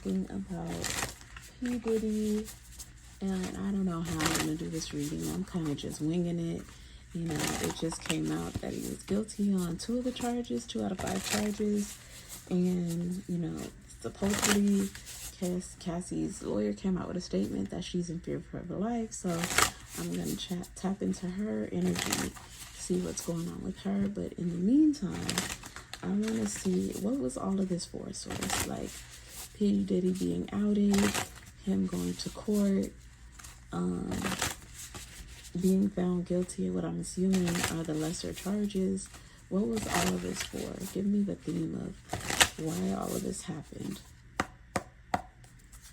talking about P. Diddy, and I don't know how I'm going to do this reading. I'm kind of just winging it. You know, it just came out that he was guilty on 2 of the charges, 2 out of 5 charges. And, you know, supposedly Cassie's lawyer came out with a statement that she's in fear for her life. So I'm going to tap into her energy, see what's going on with her. But in the meantime, I want to see what was all of this for. So it's like P. Diddy being outed, him going to court, being found guilty of what I'm assuming are the lesser charges. What was all of this for? Give me the theme of why all of this happened.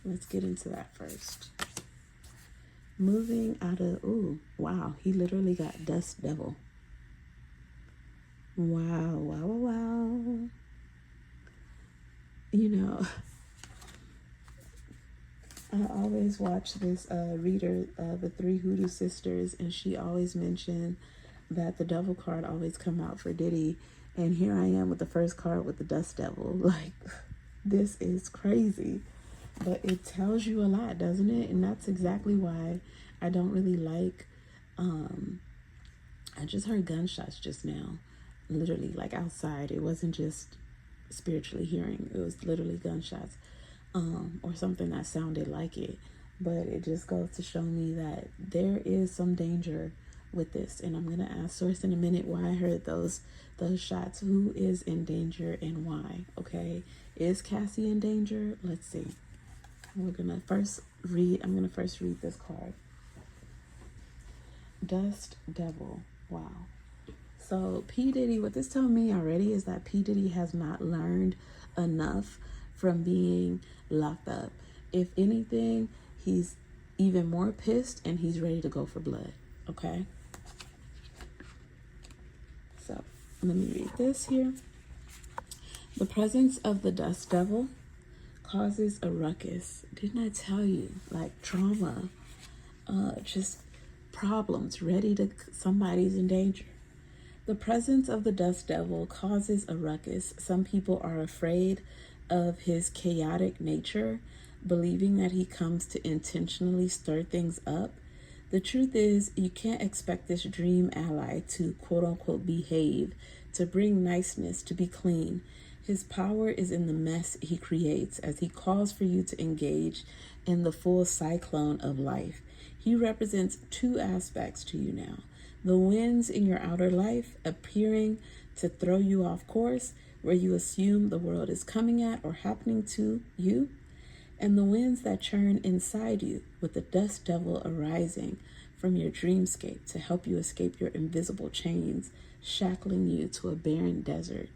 Let's get into that first. Moving out of, ooh, wow, he literally got Dust Devil. Wow, wow, wow. You know, I always watch this reader, the 3 Hoodoo Sisters, and she always mentioned that the Devil card always come out for Diddy. And here I am with the first card with the Dust Devil. Like, this is crazy. But it tells you a lot, doesn't it? And that's exactly why I don't really like, I just heard gunshots just now. Literally, like outside. It wasn't just spiritually hearing. It was literally gunshots. Or something that sounded like it. But it just goes to show me that there is some danger with this. And I'm going to ask Source in a minute why I heard those shots. Who is in danger and why? Okay. Is Cassie in danger? Let's see. I'm going to first read this card. Dust Devil. Wow. So P. Diddy, what this tells me already is that P. Diddy has not learned enough from being locked up. If anything, he's even more pissed and he's ready to go for blood. Okay? So let me read this here. The presence of the Dust Devil causes a ruckus. Didn't I tell you? Like trauma, just problems, somebody's in danger. The presence of the Dust Devil causes a ruckus. Some people are afraid of his chaotic nature, believing that he comes to intentionally stir things up. The truth is, you can't expect this dream ally to quote unquote behave, to bring niceness, to be clean. His power is in the mess he creates as he calls for you to engage in the full cyclone of life. He represents 2 aspects to you now. The winds in your outer life appearing to throw you off course, where you assume the world is coming at or happening to you, and the winds that churn inside you with the Dust Devil arising from your dreamscape to help you escape your invisible chains, shackling you to a barren desert.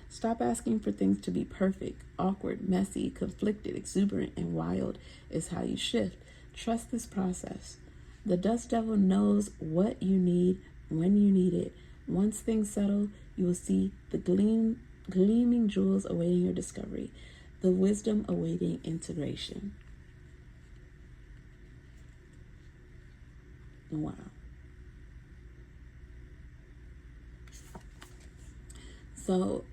Stop asking for things to be perfect. Awkward, messy, conflicted, exuberant, and wild is how you shift. Trust this process. The Dust Devil knows what you need when you need it. Once things settle, you will see the gleaming jewels awaiting your discovery, the wisdom awaiting integration. Wow. So,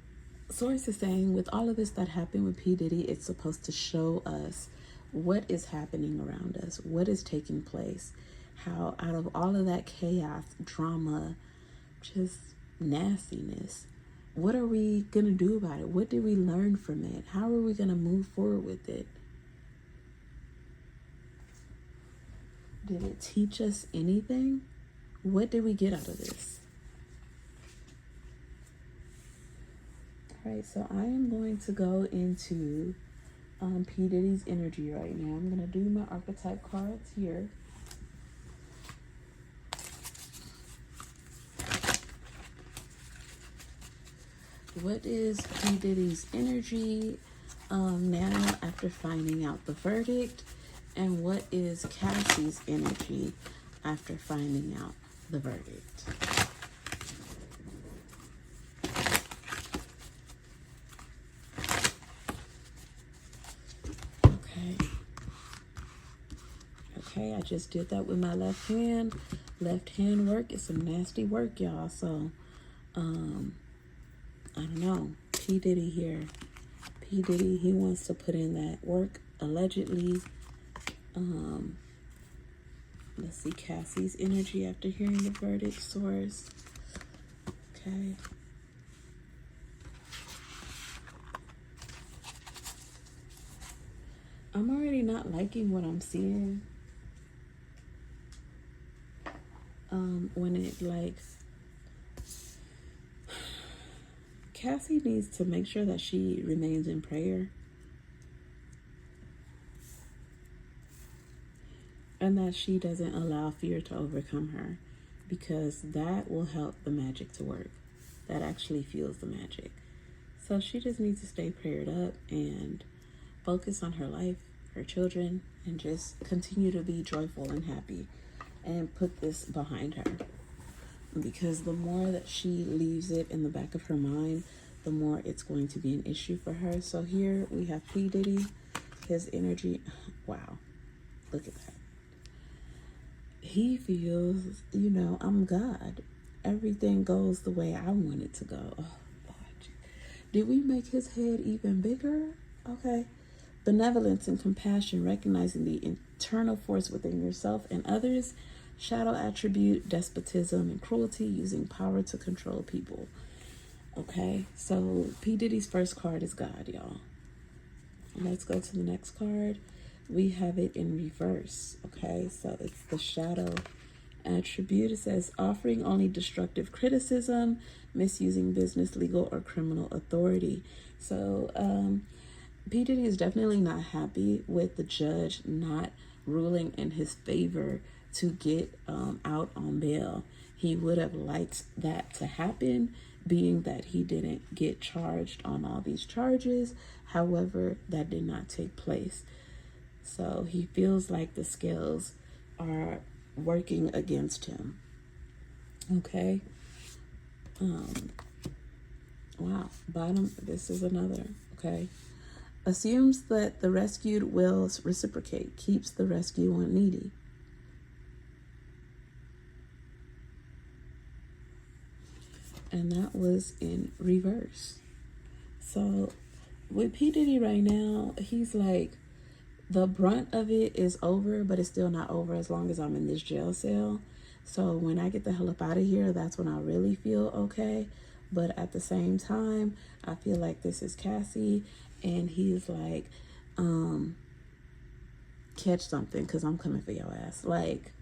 Source is saying with all of this that happened with P. Diddy, it's supposed to show us what is happening around us, what is taking place, how out of all of that chaos, drama, just nastiness, what are we going to do about it? What did we learn from it? How are we going to move forward with it? Did it teach us anything? What did we get out of this? All right, so I am going to go into P. Diddy's energy right now. I'm going to do my archetype cards here. What is P. Diddy's energy now after finding out the verdict? And what is Cassie's energy after finding out the verdict? Okay, I just did that with my left hand. Left hand work is some nasty work, y'all. So, I don't know. P. Diddy here. P. Diddy, he wants to put in that work, allegedly. Let's see Cassie's energy after hearing the verdict, source. Okay. I'm already not liking what I'm seeing. When it like, Cassie needs to make sure that she remains in prayer. And that she doesn't allow fear to overcome her, because that will help the magic to work. That actually fuels the magic. So she just needs to stay prayed up and focus on her life, her children, and just continue to be joyful and happy and put this behind her. Because the more that she leaves it in the back of her mind, the more it's going to be an issue for her. So here we have P. Diddy, his energy. Wow, look at that. He feels, you know, I'm God. Everything goes the way I want it to go. Oh, Lord. Did we make his head even bigger? Okay. Benevolence and compassion, recognizing the internal force within yourself and others. Shadow attribute, despotism and cruelty, using power to control people. Okay, so P. Diddy's first card is God, y'all. Let's go to the next card. We have it in reverse. Okay, so it's the shadow attribute. It says offering only destructive criticism, misusing business, legal, or criminal authority. So P. Diddy is definitely not happy with the judge not ruling in his favor to get out on bail. He would have liked that to happen, being that he didn't get charged on all these charges. However, that did not take place. So he feels like the scales are working against him. Okay. Wow. Bottom, this is another. Okay. Assumes that the rescued will reciprocate, keeps the rescue one needy. And that was in reverse. So with P. Diddy right now, he's like, the brunt of it is over, but it's still not over as long as I'm in this jail cell. So when I get the hell up out of here, that's when I really feel okay. But at the same time, I feel like this is Cassie, and he's like, catch something, because I'm coming for your ass. Like,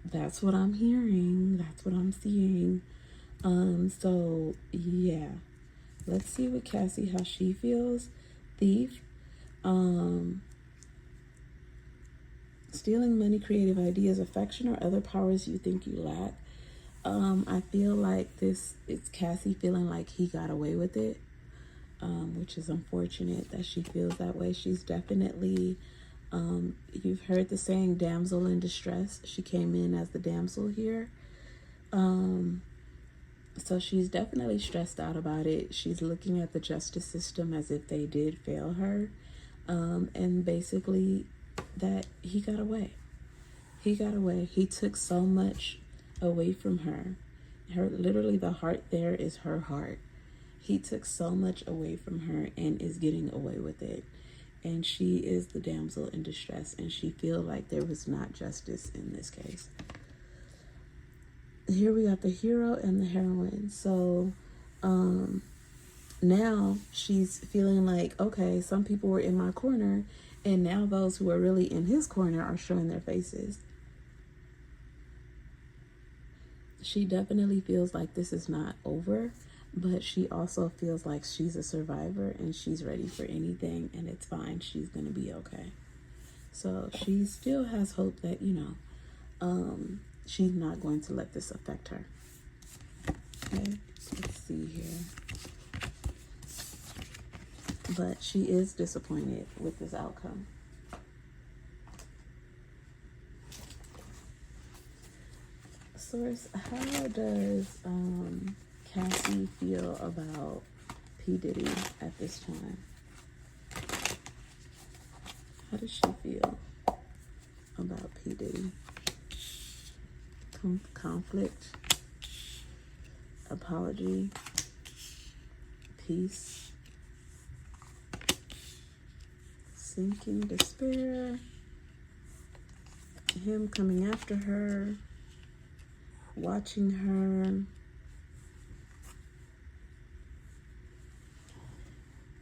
that's what I'm hearing. That's what I'm seeing. So yeah, let's see what Cassie, how she feels. Thief. Stealing money, creative ideas, affection, or other powers you think you lack. I feel like it's Cassie feeling like he got away with it, which is unfortunate that she feels that way. She's definitely, you've heard the saying, damsel in distress. She came in as the damsel here. So she's definitely stressed out about it. She's looking at the justice system as if they did fail her. And basically that he got away. He got away. He took so much away from her. Literally the heart there is her heart. He took so much away from her and is getting away with it. And she is the damsel in distress, and she feels like there was not justice in this case. Here we got the hero and the heroine. So now she's feeling like, okay, some people were in my corner, and now those who are really in his corner are showing their faces. She definitely feels like this is not over, but she also feels like she's a survivor and she's ready for anything, and it's fine. She's going to be okay. So she still has hope that, you know, she's not going to let this affect her. Okay, let's see here. But she is disappointed with this outcome. Source, how does Cassie feel about P. Diddy at this time? How does she feel about P. Diddy? Conflict, apology, peace. sinking despair, him coming after her, watching her.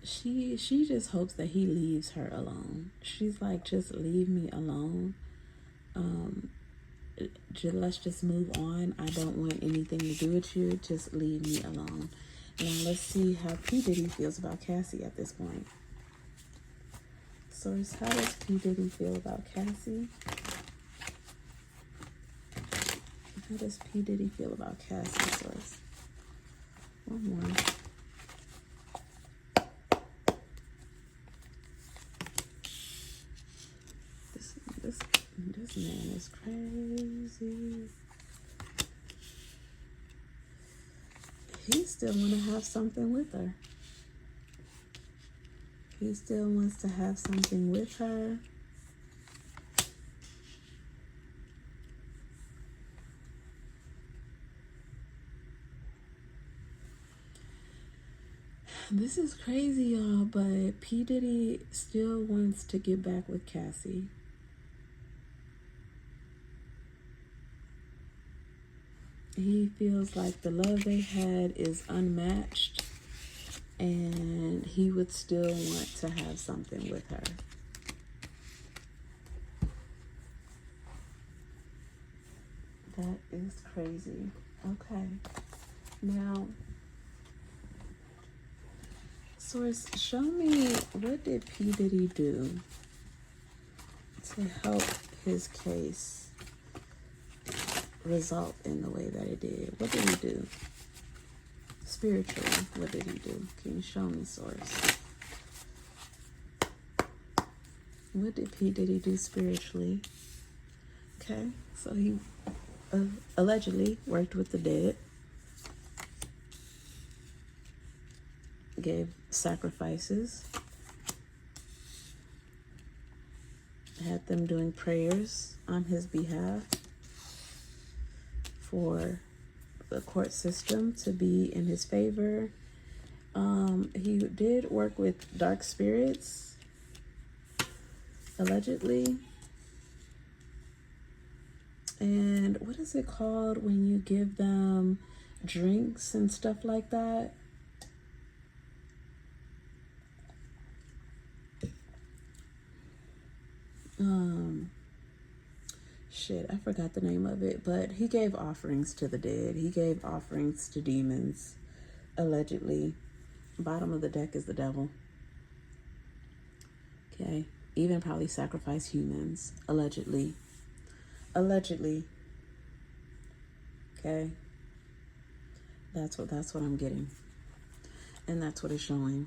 She just hopes that he leaves her alone. She's like, just leave me alone. Let's just move on. I don't want anything to do with you. Just leave me alone. Now let's see how P. Diddy feels about Cassie at this point. Source, how does P. Diddy feel about Cassie? How does P. Diddy feel about Cassie, Source? One more. This man is crazy. He still want to have something with her. He still wants to have something with her. This is crazy, y'all, but P. Diddy still wants to get back with Cassie. He feels like the love they had is unmatched, and he would still want to have something with her. That is crazy. Okay. Now, Source, show me, what did P. Diddy do to help his case result in the way that it did? What did he do? Spiritually, what did he do? Can you show me, Source? What did P. Diddy do spiritually? Okay, so he allegedly worked with the dead, gave sacrifices, had them doing prayers on his behalf for the court system to be in his favor. He did work with dark spirits, allegedly. And what is it called when you give them drinks and stuff like that? Shit, I forgot the name of it, but he gave offerings to the dead. He gave offerings to demons, allegedly. Bottom of the deck is the devil. Okay, even probably sacrifice humans, allegedly. Allegedly. Okay, that's what I'm getting, and that's what it's showing.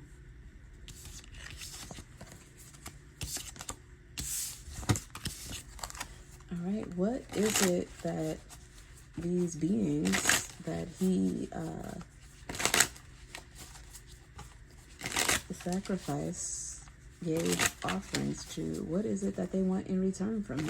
All right, what is it that these beings that he sacrificed, gave offerings to, what is it that they want in return from him?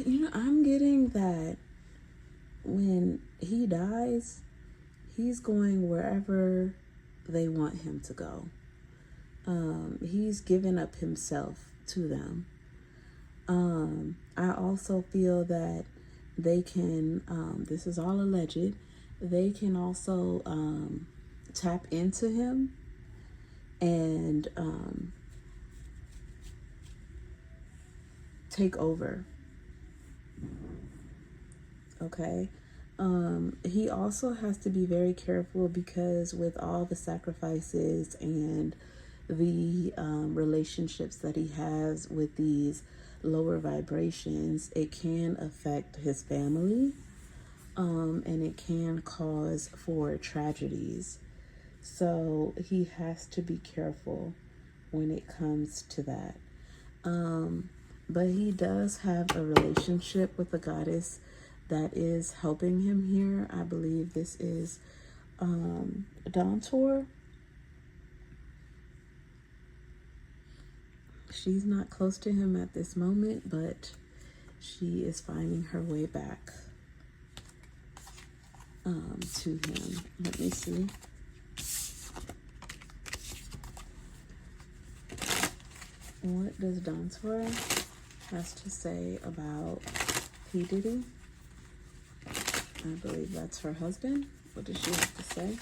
You know, I'm getting that when he dies, he's going wherever they want him to go. He's given up himself to them. I also feel that they can, this is all alleged, they can also tap into him and take over. Okay. He also has to be very careful, because with all the sacrifices and the relationships that he has with these lower vibrations, it can affect his family. and it can cause for tragedies. So he has to be careful when it comes to that. But he does have a relationship with the goddess that is helping him here. I believe this is Dontor. She's not close to him at this moment, but she is finding her way back to him. Let me see. What does Dontor has to say about P. Diddy? I believe that's her husband. What does she have to say?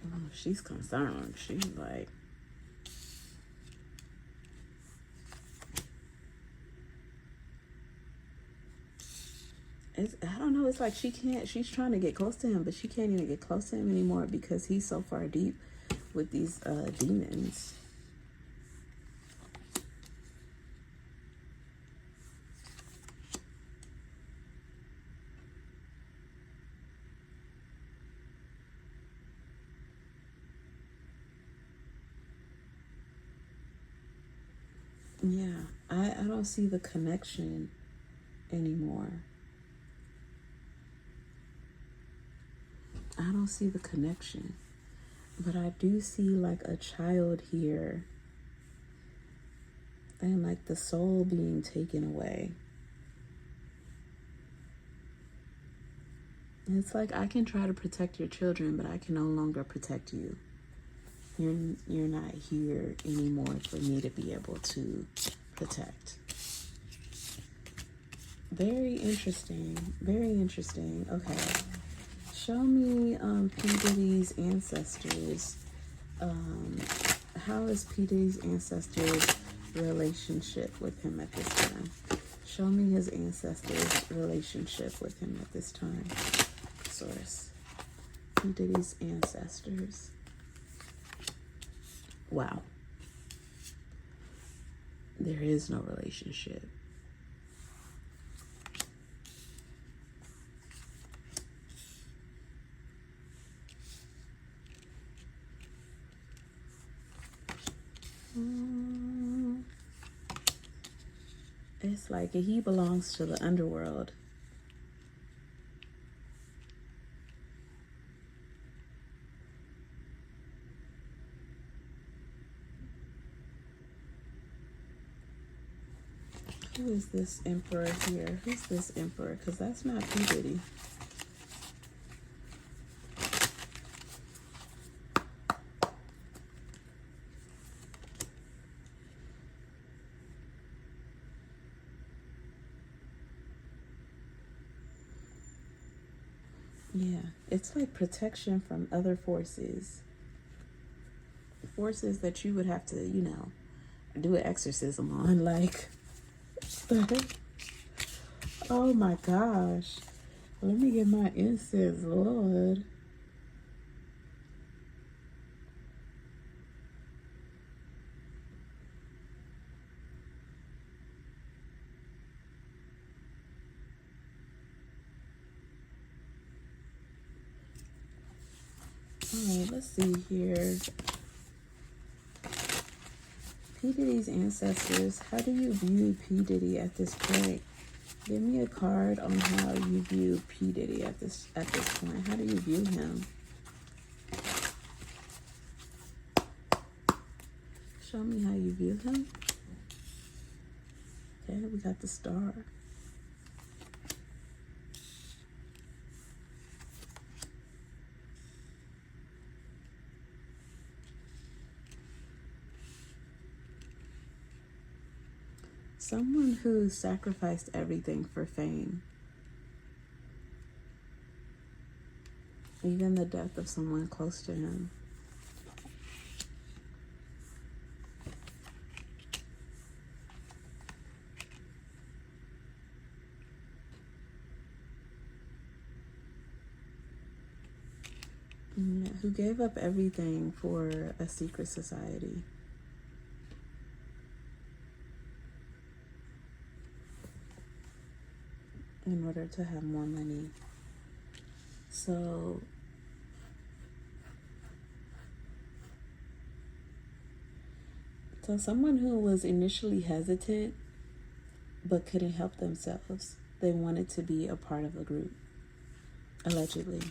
Oh, she's concerned. She's like, I don't know. It's like she's trying to get close to him, but she can't even get close to him anymore because he's so far deep with these demons. Yeah, I don't see the connection anymore. I don't see the connection. But I do see like a child here. And like the soul being taken away. It's like I can try to protect your children, but I can no longer protect you. You're not here anymore for me to be able to protect. Very interesting. Very interesting. Okay. Show me P. Diddy's ancestors. How is P. Diddy's ancestors' relationship with him at this time? Show me his ancestors' relationship with him at this time. Source. P. Diddy's ancestors. Wow. There is no relationship. It's like he belongs to the underworld. Who is this emperor here? Who's this emperor? Because that's not P. Diddy. Yeah, it's like protection from other forces. Forces that you would have to, do an exorcism on. Like, oh my gosh. Let me get my incense, Lord. All right, let's see here. P. Diddy's ancestors. How do you view P. Diddy at this point? Give me a card on how you view P. Diddy at this point. How do you view him? Show me how you view him. Okay, we got the star. Someone who sacrificed everything for fame. Even the death of someone close to him. Yeah, who gave up everything for a secret society. in order to have more money. So someone who was initially hesitant but couldn't help themselves. They wanted to be a part of a group, allegedly.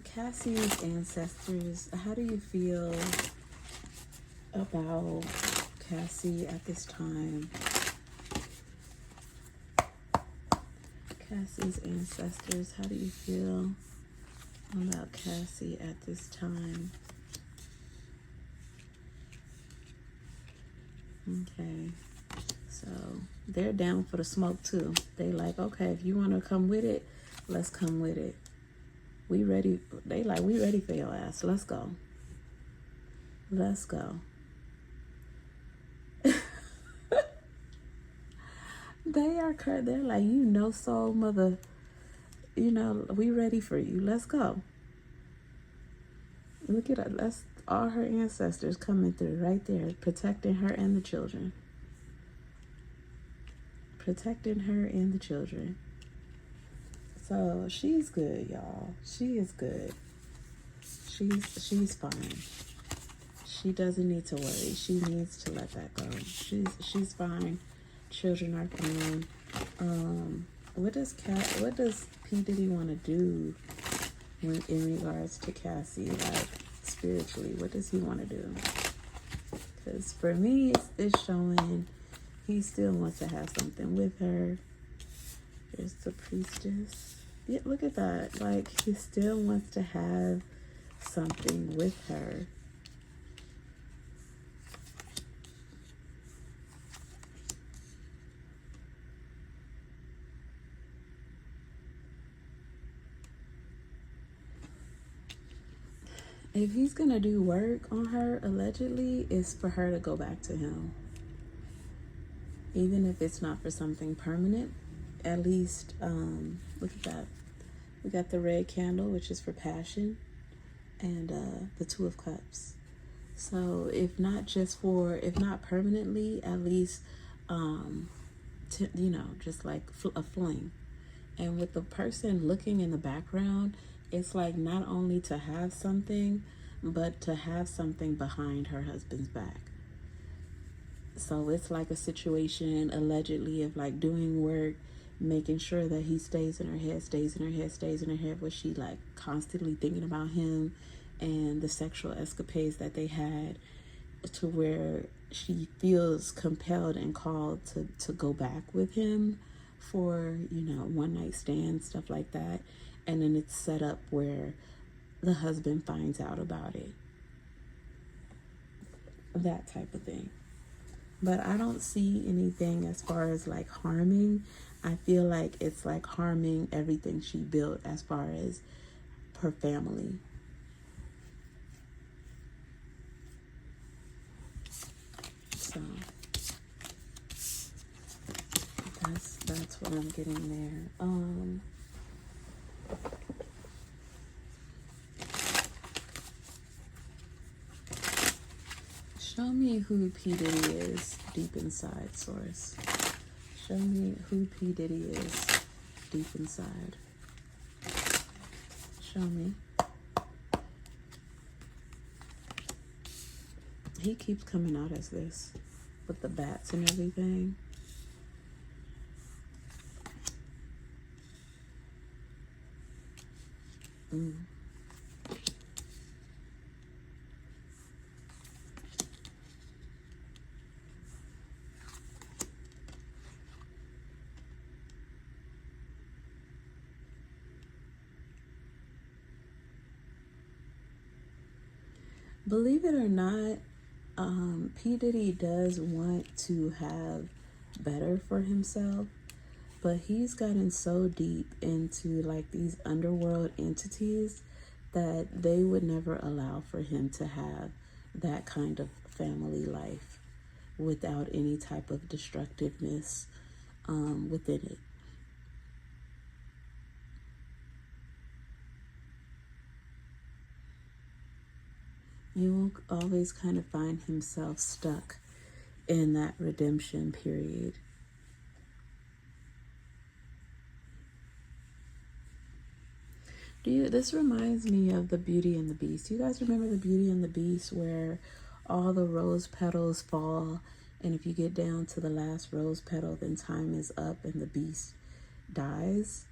Cassie's ancestors, how do you feel about Cassie at this time? Cassie's ancestors, how do you feel about Cassie at this time? Okay, so they're down for the smoke too. They like, okay, if you want to come with it, let's come with it. We ready. They like, we ready for your ass. Let's go. Let's go. They're like, you know, soul mother, you know, we ready for you. Let's go. Look at it. That's all her ancestors coming through right there, protecting her and the children. Protecting her and the children. So she's good, y'all. She is good. She's fine. She doesn't need to worry. She needs to let that go. She's fine. Children are fine. What does P. Diddy want to do in regards to Cassie, like spiritually? What does he want to do? Because for me, it's showing he still wants to have something with her. There's the priestess. Yeah, look at that. Like, he still wants to have something with her. If he's gonna do work on her, allegedly, it's for her to go back to him. Even if it's not for something permanent, at least, look at that. We got the red candle, which is for passion, and the Two of Cups. So if not permanently, at least, just like a fling. And with the person looking in the background, it's like not only to have something, but to have something behind her husband's back. So it's like a situation, allegedly, of like doing work, making sure that he stays in her head, where she like constantly thinking about him and the sexual escapades that they had, to where she feels compelled and called to go back with him for, one night stands, stuff like that. And then it's set up where the husband finds out about it. That type of thing. But I don't see anything as far as like harming. I feel like it's like harming everything she built as far as her family. So that's what I'm getting there. Show me who P. Diddy is deep inside, source. Show me who P. Diddy is deep inside. Show me. He keeps coming out as this with the bats and everything. Believe it or not, P. Diddy does want to have better for himself, but he's gotten so deep into like these underworld entities that they would never allow for him to have that kind of family life without any type of destructiveness within it. He will always kind of find himself stuck in that redemption period. This reminds me of the Beauty and the Beast. Do you guys remember the Beauty and the Beast where all the rose petals fall, and if you get down to the last rose petal, then time is up and the beast dies?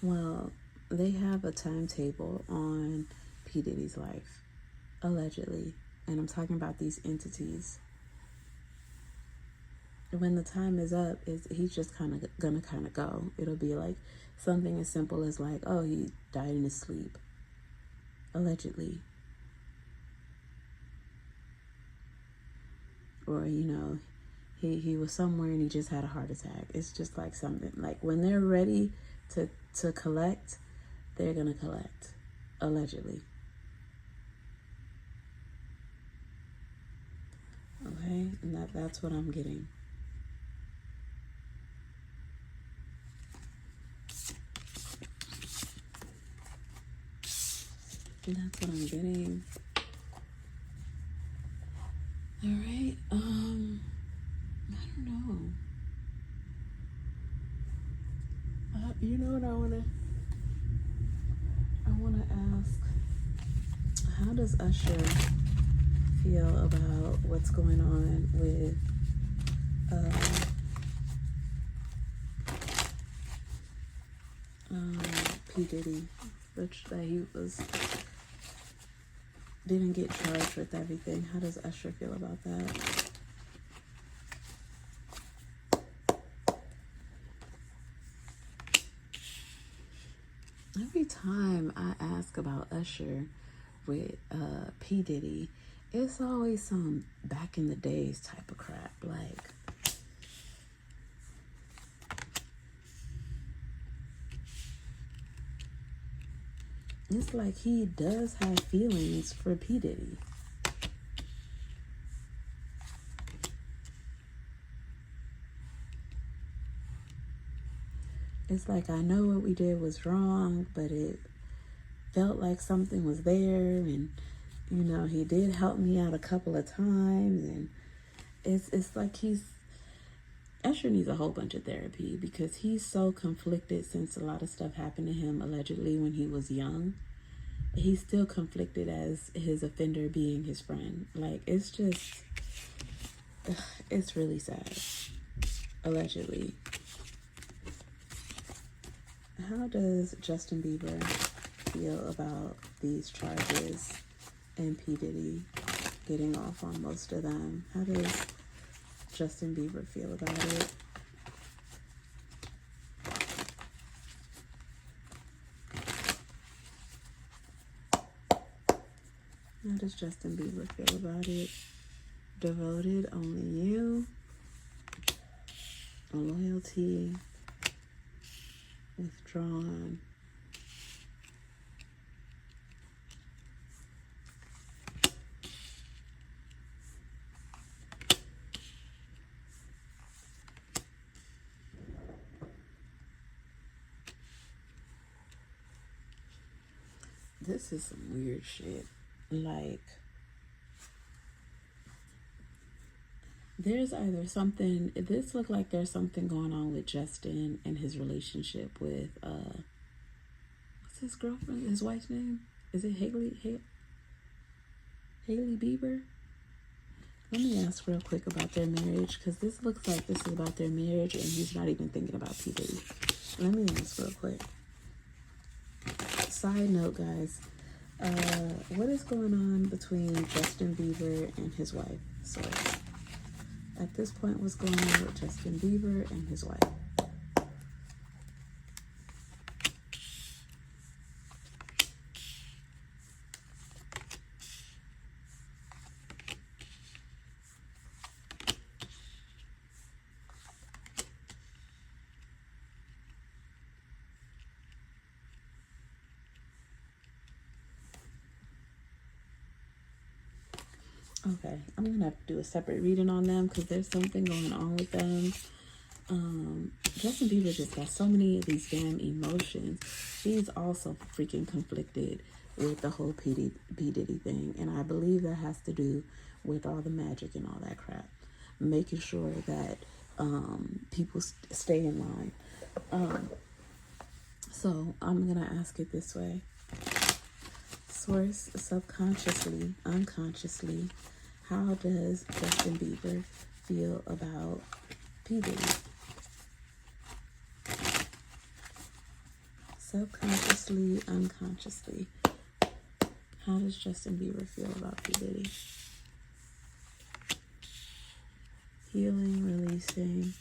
Well, they have a timetable on P. Diddy's life, allegedly. And I'm talking about these entities. When the time is up, he's just gonna go. It'll be like something as simple as like, oh, he died in his sleep, allegedly. Or, he was somewhere and he just had a heart attack. It's just like something, like when they're ready to collect, they're gonna collect, allegedly. Okay, and that's what I'm getting. That's what I'm getting. All right. I don't know. You know what I wanna ask? How does Usher feel about what's going on with P. Diddy, which that he didn't get charged with everything? How does Usher feel about that? Every time I ask about Usher with P. Diddy, it's always some back in the days type of crap. Like, it's like he does have feelings for P. Diddy. It's like, I know what we did was wrong, but it felt like something was there, and he did help me out a couple of times, and it's like Usher needs a whole bunch of therapy, because he's so conflicted since a lot of stuff happened to him allegedly when he was young. He's still conflicted as his offender being his friend. Like, it's just, it's really sad. Allegedly. How does Justin Bieber feel about these charges and P. Diddy getting off on most of them? How does Justin Bieber feel about it? How does Justin Bieber feel about it? Devoted, only you. Loyalty. Withdrawn. This is some weird shit. Like, there's either something, this look like there's something going on with Justin and his relationship with what's his girlfriend, his wife's name? Is it Hailey Bieber? Let me ask real quick about their marriage, because this looks like this is about their marriage and he's not even thinking about P. Diddy. Let me ask real quick. Side note, guys, what is going on between Justin Bieber and his wife? So at this point, what's going on with Justin Bieber and his wife? Okay, I'm gonna have to do a separate reading on them, because there's something going on with them. Justin Bieber just got so many of these damn emotions. He's also freaking conflicted with the whole P.Diddy thing. And I believe that has to do with all the magic and all that crap. Making sure that people stay in line. So I'm going to ask it this way. Source, subconsciously, unconsciously, how does Justin Bieber feel about P.Diddy? Subconsciously, unconsciously, how does Justin Bieber feel about P.Diddy? Healing, releasing.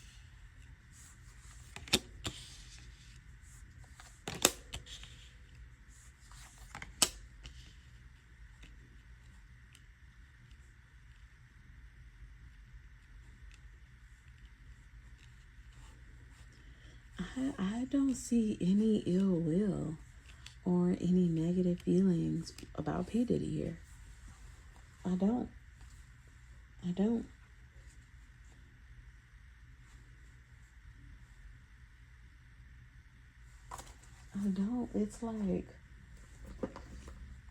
I don't see any ill will or any negative feelings about P. Diddy here. I don't. I don't.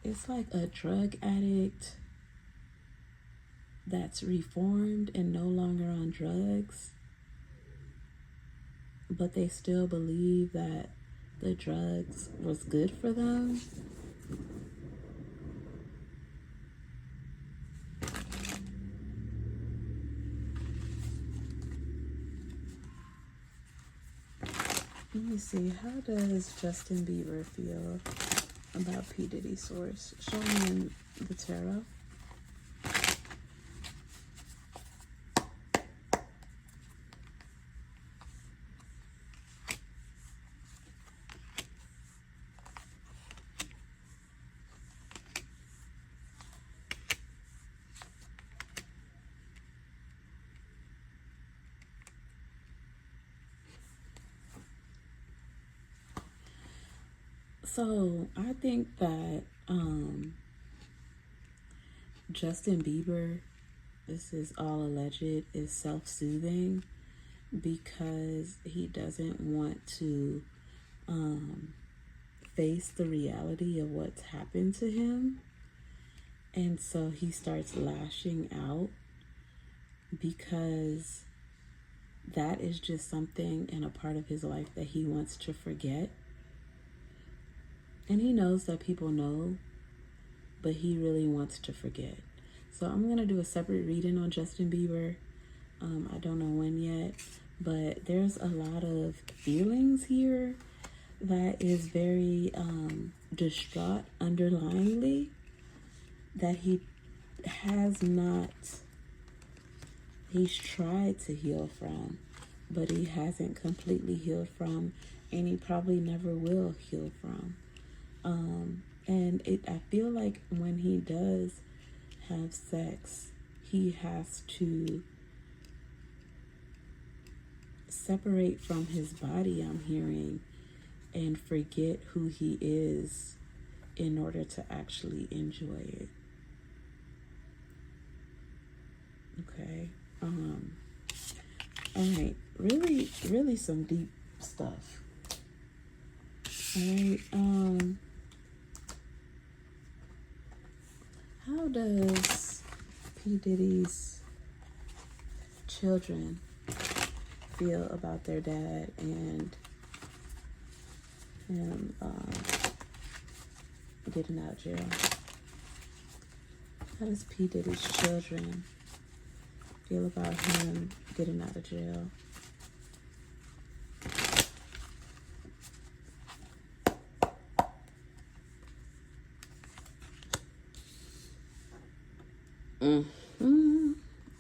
It's like a drug addict that's reformed and no longer on drugs, but they still believe that the drugs was good for them. Let me see, how does Justin Bieber feel about P. Diddy? Source? Show me in the tarot. So I think that Justin Bieber, this is all alleged, is self-soothing because he doesn't want to face the reality of what's happened to him. And so he starts lashing out because that is just something and a part of his life that he wants to forget. And he knows that people know, but he really wants to forget. So I'm going to do a separate reading on Justin Bieber. I don't know when yet, but there's a lot of feelings here that is very distraught underlyingly that he has not, he's tried to heal from, but he hasn't completely healed from, and he probably never will heal from. And I feel like when he does have sex, he has to separate from his body, I'm hearing, and forget who he is in order to actually enjoy it. Okay. All right. Really some deep stuff. All right. How does P. Diddy's children feel about their dad and him getting out of jail? How does P. Diddy's children feel about him getting out of jail?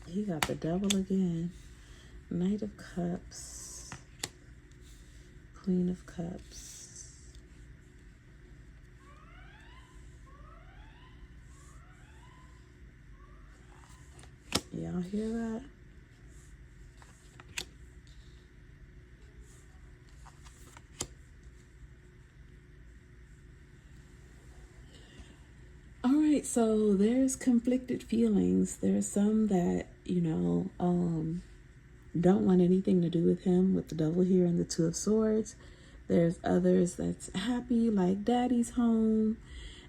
He got the devil again. Knight of Cups, Queen of Cups. Y'all hear that? All right, so there's conflicted feelings. There's some that, don't want anything to do with him, with the devil here and the Two of Swords. There's others that's happy, like daddy's home.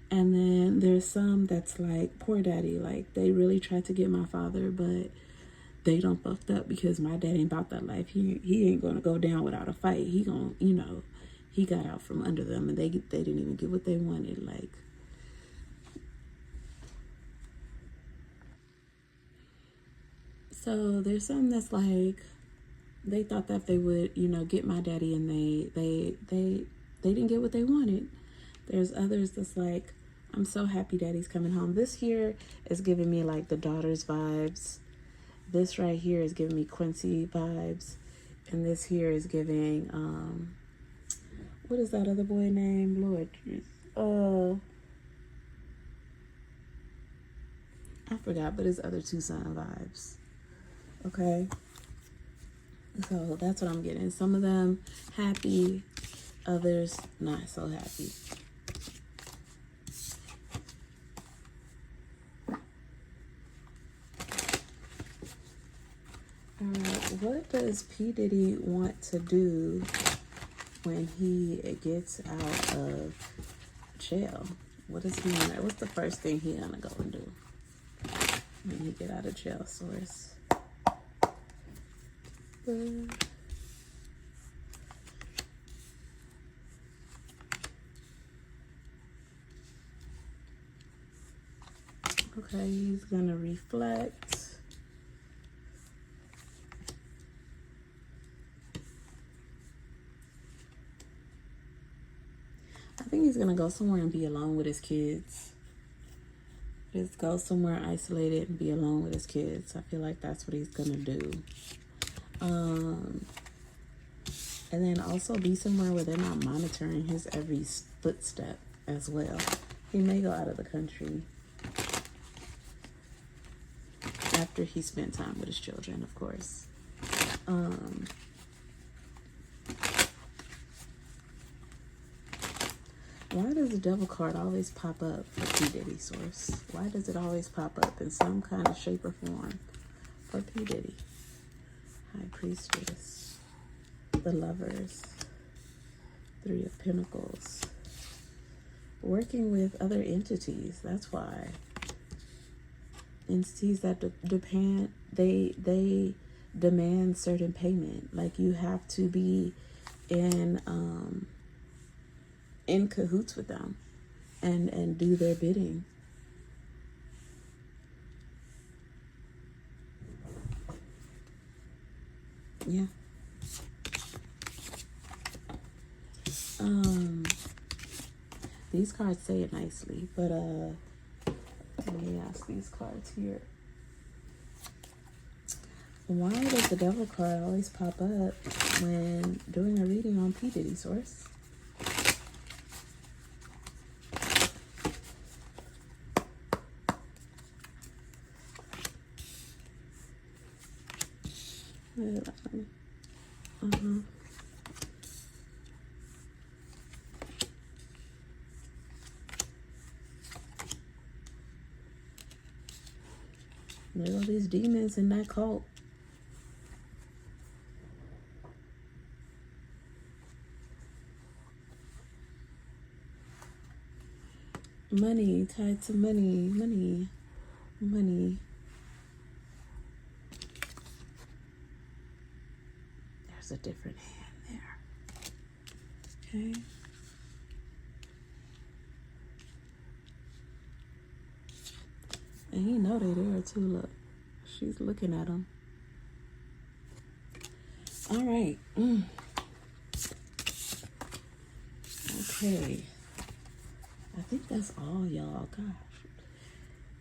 And then there's some that's like, poor daddy, like they really tried to get my father, but they don't fucked up because my dad ain't about that life. He ain't gonna go down without a fight. He gonna, you know, he got out from under them, and they didn't even get what they wanted. Like, so there's some that's like, they thought that they would, you know, get my daddy, and they didn't get what they wanted. There's others that's like, I'm so happy daddy's coming home. This here is giving me like the daughter's vibes. This right here is giving me Quincy vibes. And this here is giving, what is that other boy name? Lord, I forgot, but his other two son vibes. Okay. So that's what I'm getting. Some of them happy, others not so happy. What does P. Diddy want to do when he gets out of jail? What does he want? What's the first thing he gonna go and do when he get out of jail, Source? Okay, he's gonna reflect. I think he's gonna go somewhere and be alone with his kids. Just go somewhere isolated and be alone with his kids. I feel like that's what he's gonna do. And then also be somewhere where they're not monitoring his every footstep as well. He may go out of the country after he spent time with his children, of course. Why does the devil card always pop up for P. Diddy, Source? Why does it always pop up in some kind of shape or form for P. Diddy? High Priestess, the Lovers, Three of Pentacles. Working with other entities, that's why. Entities that depend, they demand certain payment. Like you have to be in cahoots with them and do their bidding. Yeah. These cards say it nicely, but let me ask these cards here. Why does the devil card always pop up when doing a reading on P. Diddy, Source? There are all these demons in that cult. Money, tied to money, money, money. There's a different hand there. Okay. And he know they there too, look. She's looking at him. All right. Okay. I think that's all, y'all. Gosh.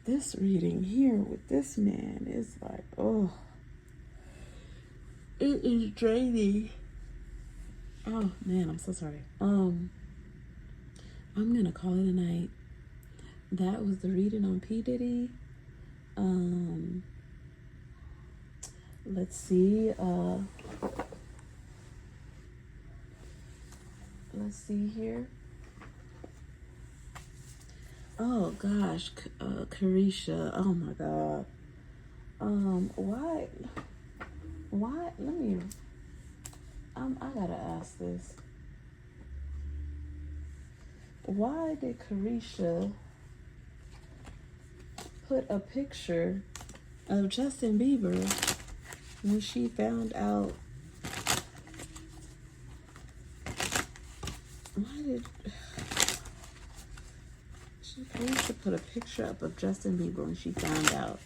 This reading here with this man is like, oh. It is draining. Oh, man, I'm so sorry. I'm going to call it a night. That was the reading on P. Diddy. Let's see. Let's see here. Oh gosh, Carisha. Oh my God. Why? Why? I gotta ask this. Why did Carisha put a picture of Justin Bieber when she found out? Why did Carisha put a picture up of Justin Bieber when she found out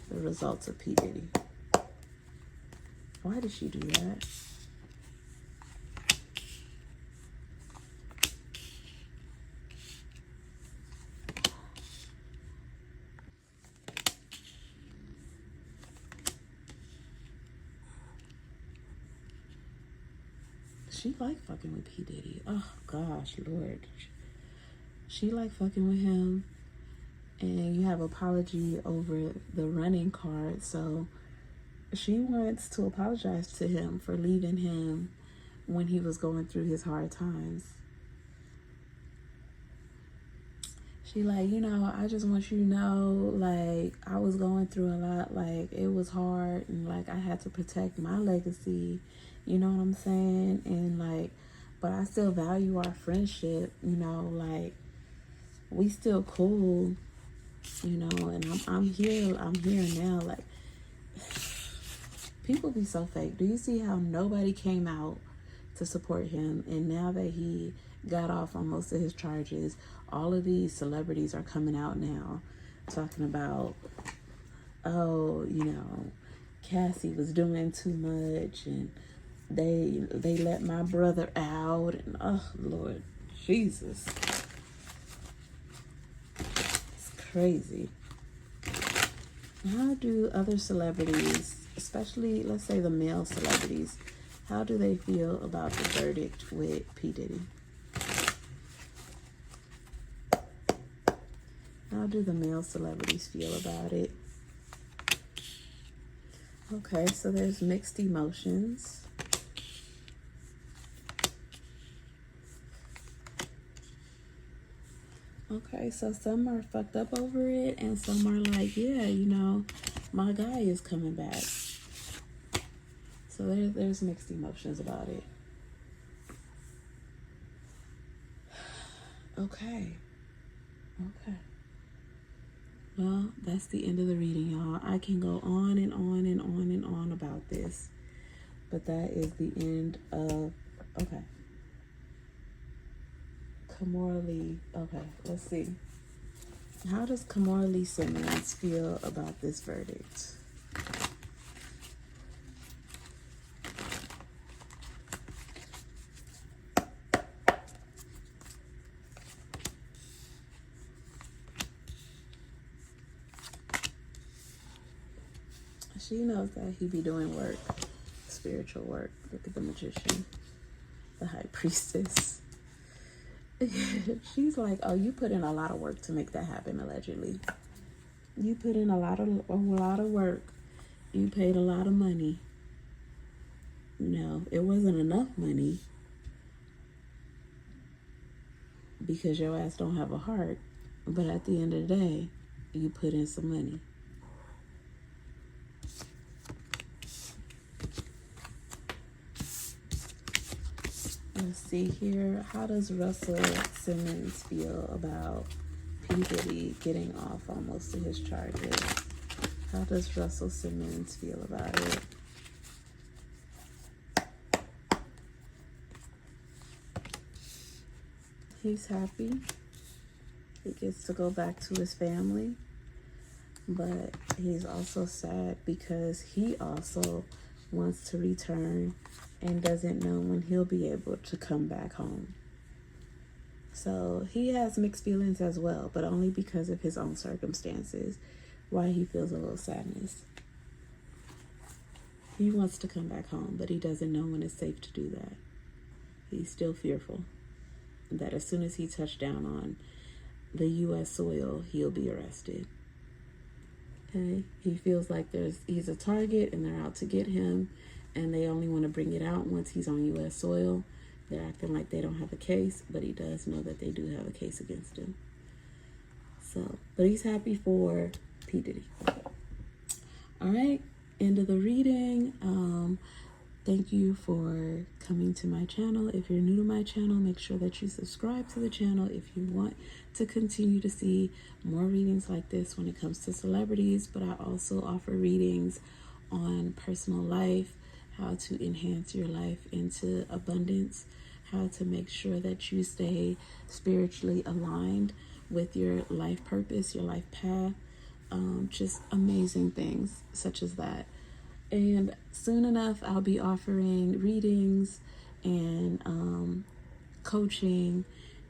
the results of P.Diddy? Why did she do that? She like fucking with P.Diddy. Oh gosh, Lord. She like fucking with him. And you have apology over the running card. So she wants to apologize to him for leaving him when he was going through his hard times. She like, you know, I just want you to know, like, I was going through a lot. Like, it was hard. And, like, I had to protect my legacy. You know what I'm saying? And, like, but I still value our friendship. You know, like, we still cool. You know, and I'm here now. Like, people be so fake. Do you see how nobody came out to support him? And now that he got off on most of his charges, all of these celebrities are coming out now talking about, oh, you know, Cassie was doing too much and they let my brother out, and oh Lord Jesus, it's crazy. How do other celebrities, especially let's say the male celebrities, how do they feel about the verdict with P. Diddy? How do the male celebrities feel about it? Okay, so there's mixed emotions. Okay, so some are fucked up over it, and some are like, yeah, you know, my guy is coming back. So there's mixed emotions about it. Okay. Well, that's the end of the reading, y'all. I can go on and on and on and on about this, but that is the end of, okay. Kamora Lee. Okay, let's see. How does Kamora Lee Simmons feel about this verdict? She knows that he be doing work, spiritual work. Look at the magician, the high priestess. She's like, oh, you put in a lot of work to make that happen, allegedly. You put in a lot of work. You paid a lot of money. No, it wasn't enough money because your ass don't have a heart. But at the end of the day, you put in some money. Let's see here. How does Russell Simmons feel about P. Diddy getting off on most of his charges? How does Russell Simmons feel about it? He's happy. He gets to go back to his family. But he's also sad because he also wants to return and doesn't know when he'll be able to come back home. So he has mixed feelings as well, but only because of his own circumstances, why he feels a little sadness. He wants to come back home, but he doesn't know when it's safe to do that. He's still fearful that as soon as he touched down on the U.S. soil, he'll be arrested. Okay? He feels like he's a target and they're out to get him, and they only want to bring it out once he's on U.S. soil. They're acting like they don't have a case, but he does know that they do have a case against him. So, but he's happy for P. Diddy. All right. end of the reading. Thank you for coming to my channel. If you're new to my channel, make sure that you subscribe to the channel if you want to continue to see more readings like this when it comes to celebrities. But I also offer readings on personal life, how to enhance your life into abundance, how to make sure that you stay spiritually aligned with your life purpose, your life path, just amazing things such as that. And soon enough, I'll be offering readings and coaching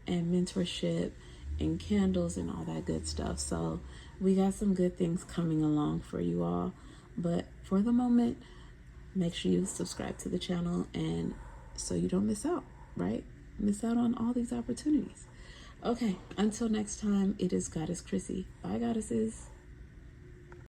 and mentorship and candles and all that good stuff. So we got some good things coming along for you all. But for the moment, make sure you subscribe to the channel, and so you don't miss out, right? Miss out on all these opportunities. Okay, until next time, it is Goddess Chrissy. Bye, goddesses.